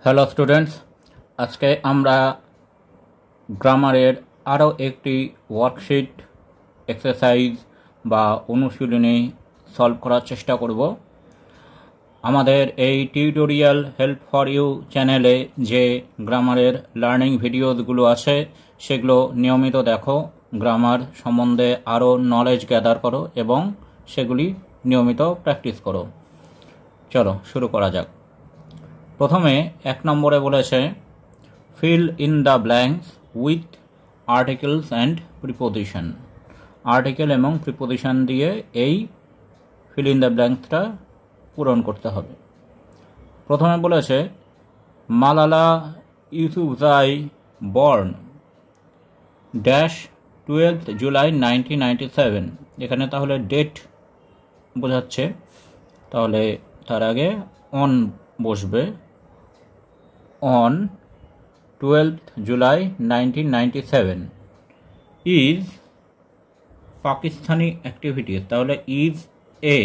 Hello students, আজকে আমরা গ্রামারের আরও একটি ওয়ার্কশিট এক্সারসাইজ বা অনুশীলনী সলভ করার চেষ্টা করব। আমাদের এই টিউটোরিয়াল হেল্প ফর ইউ চ্যানেলে যে গ্রামারের লার্নিং ভিডিওসগুলো আছে সেগুলো নিয়মিত দেখো, গ্রামার সম্বন্ধে আরও নলেজ গ্যাদার করো এবং সেগুলি নিয়মিত প্র্যাকটিস করো। চলো শুরু করা যাক। প্রথমে 1 নম্বরে বলেছে fill in the blanks with articles and preposition. Article এবং প্রিপোজিশন দিয়ে এই ফিল ইন দ্য ব্ল্যাঙ্কসটা পূরণ করতে হবে। প্রথমে বলেছে Malala Yousafzai born dash 12th July 1997। এখানে তাহলে ডেট বোঝাচ্ছে, তাহলে তার আগে অন বসবে। on 12th July 1997 is Pakistani activities, তাহলে is a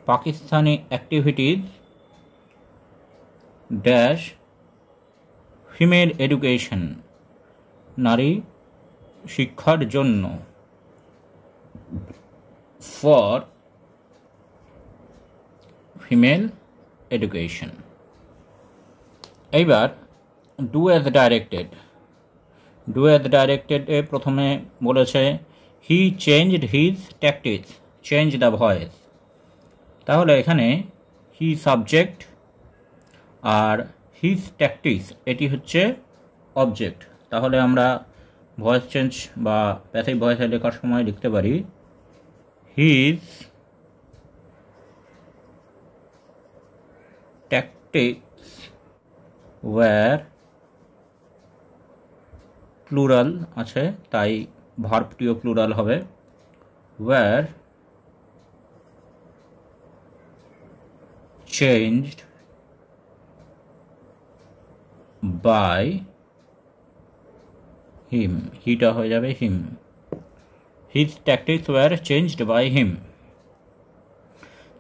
Pakistani activities dash female education, নারী শিক্ষার জন্য, for female education। এইবার do as directed. Do as directed এ প্রথমে বলেছে he changed his tactics, change the voice. তাহলে এখানে হি সাবজেক্ট আর হিজ ট্যাকটিক্স এটি হচ্ছে অবজেক্ট। তাহলে আমরা ভয়েস চেঞ্জ বা প্যাসিভ ভয়েসে লেখার সময় লিখতে পারি হিজ ট্যাকটিক্স ওয়্যার, প্লুরাল আছে তাই ভার্বটিও প্লুরাল হবে, ওয়্যার চেঞ্জড বাই হিম, হিটা হয়ে যাবে him, his tactics were changed by him.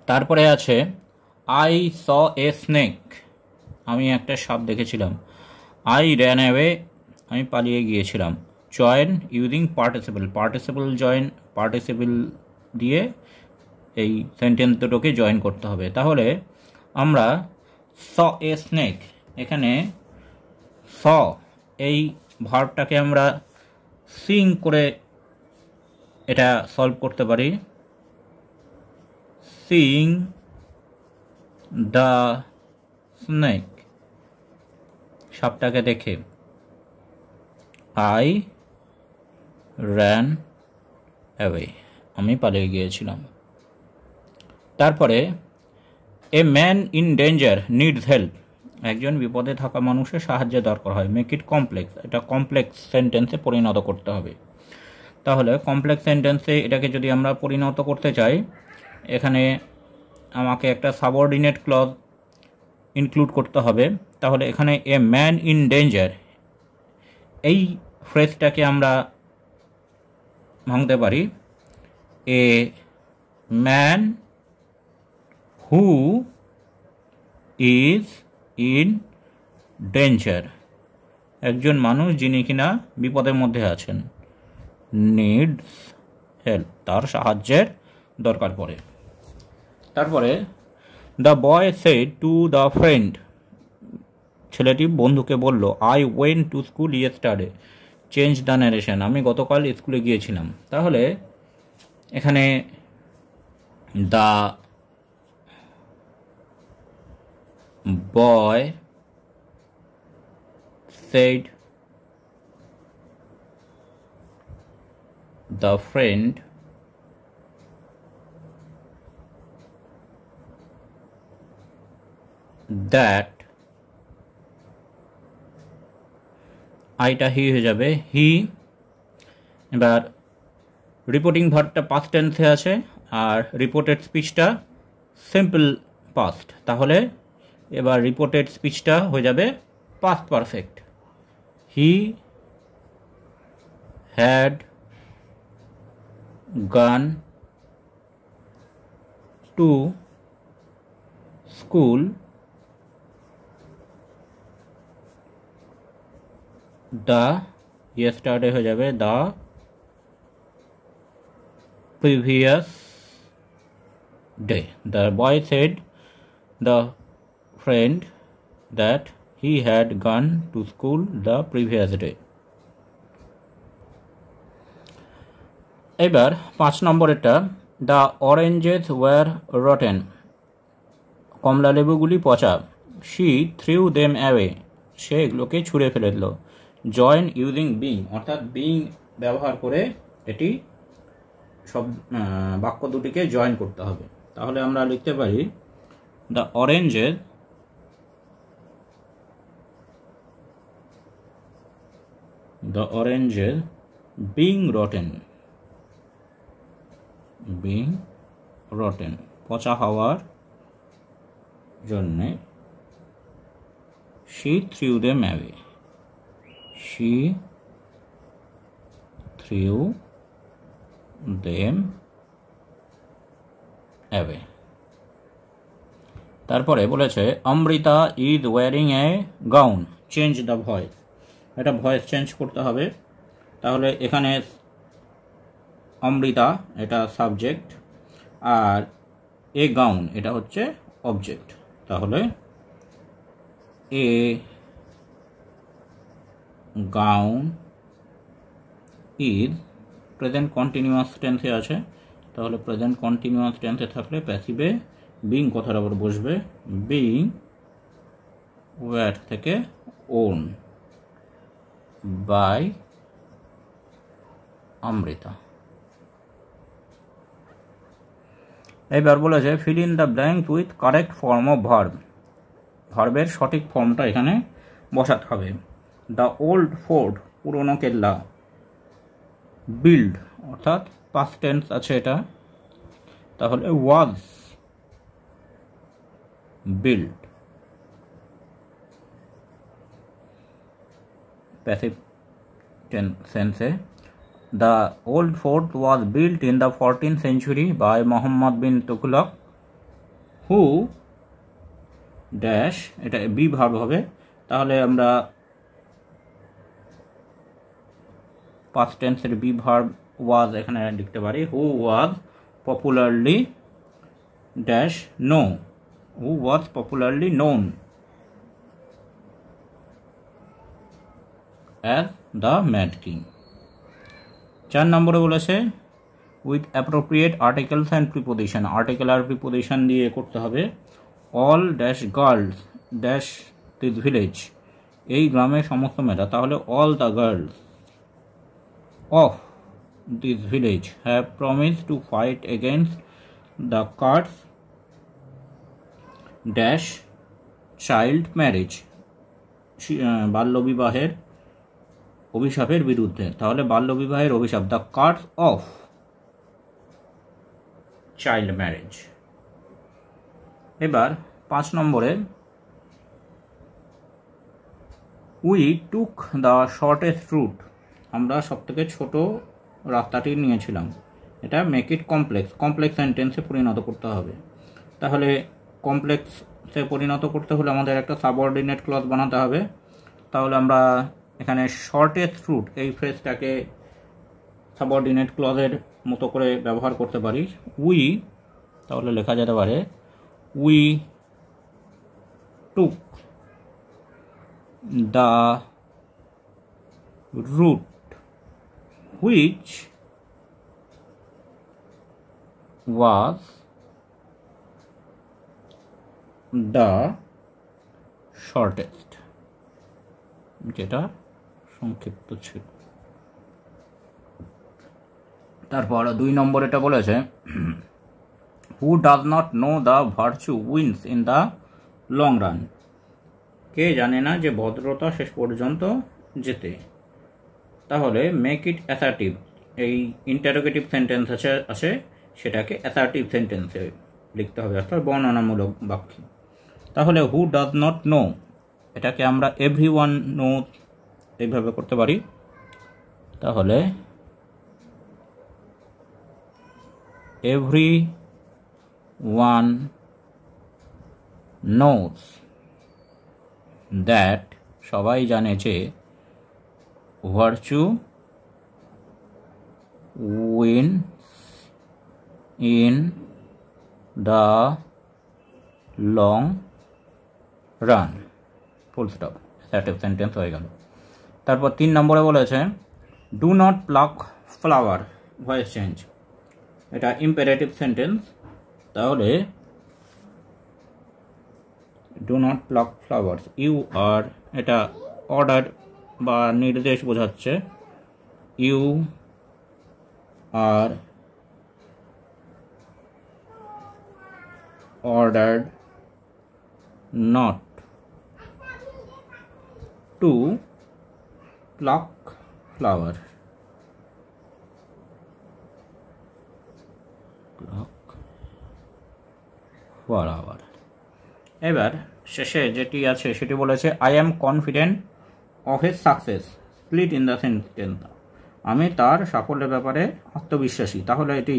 তারপরে আছে আই স এ স্নেক, আমি একটা সাপ দেখেছিলাম। আই র্যান অ্যাওয়ে, আমি পালিয়ে গিয়েছিলাম। Join using participle, participle join, participle দিয়ে এই সেন্টেন্স দুটোকে জয়েন করতে হবে। তাহলে আমরা স এ স্নেক, এখানে স এই ভার্বটাকে আমরা সিং করে এটা সলভ করতে পারি। সিং দ্য স্নেক, সাপটাকে দেখে। আই র্যান অ্যাওয়ে, আমি পালিয়ে গিয়েছিলাম। তারপরে a man in danger needs help, একজন বিপদে থাকা মানুষের সাহায্যের দরকার হয়। মেক ইট কমপ্লেক্স, এটা কমপ্লেক্স সেন্টেন্সে পরিণত করতে হবে। তাহলে কমপ্লেক্স সেন্টেন্সে এটাকে যদি আমরা পরিণত করতে চাই, এখানে আমাকে একটা সাবঅর্ডিনেট ক্লজ ইনক্লুড করতে হবে। তাহলে এখানে এ ম্যান ইন ডেঞ্জার এই ফ্রেজটাকে আমরা ভাঙতে পারি a man who is in danger, একজন মানুষ যিনি কিনা বিপদের মধ্যে আছেন। নিডস হেল্প, তার সাহায্যের দরকার পড়ে। তারপরে the boy said to the friend, ছেলেটি বন্ধুকে বলল I went to school yesterday, change the narration, আমি গতকাল স্কুলে গিয়েছিলাম। তাহলে এখানে the boy said the friend that, আইটা হি হয়ে যাবে হি। এবার রিপোর্টিং ভার্বটা পাস্ট টেন্সে আছে আর রিপোর্টেড স্পিচটা সিম্পল পাস্ট, তাহলে এবার রিপোর্টেড স্পিচটা হয়ে যাবে পাস্ট পারফেক্ট। হি হ্যাড গান টু স্কুল দ্য ইয়েস্টারডে হয়ে যাবে the previous day. The boy said the friend that he had gone to school the previous day. এবার 5 নম্বরেরটা, দ্য অরেঞ্জেস ওয়ার রটেন, কমলা লেবুগুলি পচা। She threw them away, সে এগুলোকে ছুঁড়ে ফেলে দিল। Join using being, অর্থাৎ being ব্যবহার করে এটি সব বাক্য দুটিকে জয়েন করতে হবে। তাহলে আমরা লিখতে পারি দ্য অরেঞ্জেস বিং রটেন, পচা হওয়ার জন্যে। she threw them away, তারপরে বলেছে Amrita is wearing a gown, change the voice, এটা ভয়েস চেঞ্জ করতে হবে। তাহলে এখানে অমৃতা এটা সাবজেক্ট আর এ গাউন এটা হচ্ছে অবজেক্ট। তাহলে এ গাউন ইজ প্রেজেন্ট কন্টিনিউয়াস টেন্সে আছে, তাহলে প্রেজেন্ট কন্টিনিউয়াস টেন্সে থাকলে প্যাসিভে বিং কথার আবার বসবে। বিং ওয়ার থেকে ওন বাই অমৃতা। এবার বলেছে fill in the blanks with correct form of verb, ভার্বের সঠিক ফর্মটা এখানে বসাতে হবে। দ্য ওল্ড ফোর্ট, পুরনো কেল্লা। বিল্ড অর্থাৎ পাস্ট টেন্স আছে এটা, তাহলে ওয়াজ বিল্ড। প্যাসিভ সেন্সে the old fort was built in the 14th century by Mohammad bin Tughlaq who dash, এটা বি ভার্ব হবে। তাহলে আমরা পাস্ট টেন্সের বি ভার্ব ওয়াজ এখানে লিখতে পারি। Who was popularly dash know, who was popularly known as the mad king. 4 নম্বরে বলেছে with appropriate articles and preposition, article আর প্রিপোজিশন দিয়ে করতে হবে। All dash girls dash this village, এই গ্রামের সমস্ত মেয়েরা। তাহলে all the girls of this village have promise to fight against the cast dash child marriage, বাল্যবিবাহের অভিশাপের বিরুদ্ধে। তাহলে বাল্যবিবাহের অভিশাপ, the curse of child marriage. এবার 5 নম্বরে we took the shortest route, আমরা সবথেকে ছোট রাস্তাটি নিয়েছিলাম। এটা মেক ইট কমপ্লেক্স সেন্টেন্সে পরিণত করতে হবে। তাহলে কমপ্লেক্সে পরিণত করতে হলে আমাদের একটা সাবঅর্ডিনেট ক্লজ বানাতে হবে। তাহলে আমরা এখানে শর্টেস্ট রুট এই ফ্রেজটাকে সাবঅর্ডিনেট ক্লজের মতো করে ব্যবহার করতে পারি। উই, তাহলে লেখা যেতে পারে we took the route which was the shortest, যেটা সংক্ষিপ্ত ছিল। তারপর 2 নম্বর এটা বলেছে who does not know the virtue wins in the long run, কে জানে না যে ভদ্রতা শেষ পর্যন্ত জেতে। তাহলে মেক ইট অ্যাসার্টিভ, এই ইন্টারোগেটিভ সেন্টেন্স আছে সেটাকে অ্যাসার্টিভ সেন্টেন্সে লিখতে হবে, অর্থাৎ বর্ণনামূলক বাক্য। তাহলে হু ডাজ নট নো এটাকে আমরা এভরিওয়ান নো এইভাবে করতে পারি। তাহলে everyone knows that, সবাই জানে যে virtue wins in the long run, full stop. Assertive sentence হয়ে গেল। তারপর 3 নম্বরে বলেছে do not pluck flower, voice change, এটা ইম্পারেটিভ সেন্টেন্স। তাহলে do not pluck flowers, you are, এটা অর্ডার বা নির্দেশ বোঝাচ্ছে। You are ordered not to pluck flower, এবার শেষে যেটি আছে সেটি বলেছে I am confident of his success, split in the sentence, আমি তার সাফল্যের ব্যাপারে আত্মবিশ্বাসী। তাহলে এটি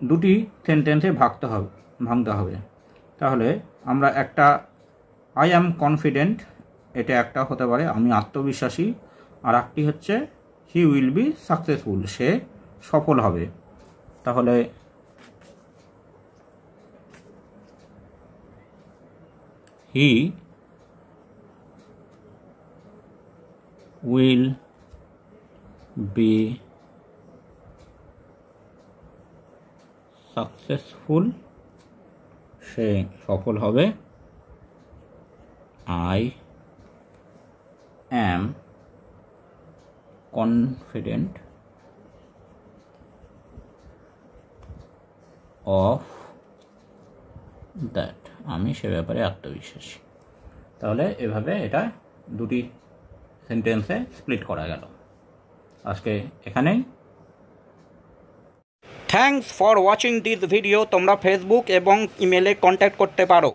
দুটি সেন্টেন্সে ভাঙতে হবে। তাহলে আমরা একটা আই অ্যাম কনফিডেন্ট, এটা একটা হতে পারে আমি আত্মবিশ্বাসী, আর একটি হচ্ছে হি উইল বি সাকসেসফুল, সে সফল হবে। তাহলে হি উইল বি সাকসেসফুল, সে সফল হবে। I am confident of that, আমি সে ব্যাপারে আত্মবিশ্বাসী। তাহলে এভাবে এটা দুটি সেন্টেন্সে স্প্লিট করা গেল। আজকে এখানেই। Thanks for watching this video. তোমরা ফেসবুক এবং ইমেলে কন্ট্যাক্ট করতে পারো।